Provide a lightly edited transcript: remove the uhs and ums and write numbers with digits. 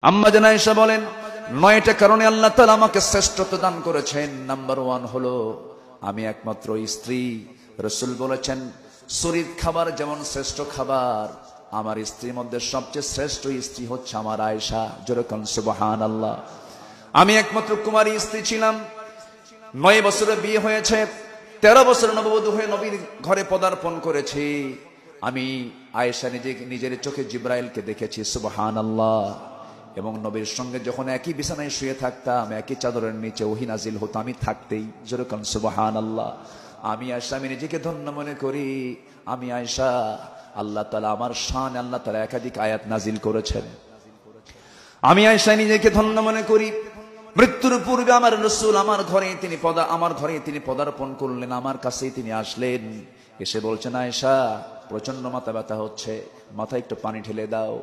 আম্মা জান আয়েশা বলেন, ৯টা কারণে আল্লাহ তাআলা আমাকে শ্রেষ্ঠত্ব দান করেছেন। নাম্বার 1 হলো আমি একমাত্র স্ত্রী। রাসূল বলেছেন, শরীর খাবার যেমন শ্রেষ্ঠ খাবার, আমার স্ত্রীর মধ্যে সবচেয়ে শ্রেষ্ঠ স্ত্রী হচ্ছে আমার আয়েশা। জোরে কোন সুবহানাল্লাহ। আমি একমাত্র কুমারী স্ত্রী ছিলাম। ৯ বছরে বিয়ে হয়েছে, 13 বছর নববধূ হয়ে নবীর ঘরে পদার্পণ করেছি। আমি আয়েশা নিজের চোখে জিবরাইলকে দেখেছি, সুবহানাল্লাহ। এবং নবীর সঙ্গে যখন একই বিছানায় শুয়ে থাকতাম, একই চাদরের নিচে ওহী নাজিল হতো, আমি থাকতেই। জোরে কোন সুবহানাল্লাহ। আমি আয়েশা, আমি নিজেকে ধন্য মনে করি। আমি আয়েশা, আল্লাহ তাআলা আমার শান, আল্লাহ তাআলা একাধিক আয়াত নাজিল করেছেন। আমি আয়েশা নিজেকে ধন্য মনে করি। মৃত্যুর পূর্বে আমার রাসূল আমার ঘরে তিনি পদার্পণ করলেন, আমার কাছেই তিনি আসলেন। এসে বলছেন, আয়েশা প্রচন্ড মাথা ব্যথা হচ্ছে, মাথায় একটু পানি ঢেলে দাও।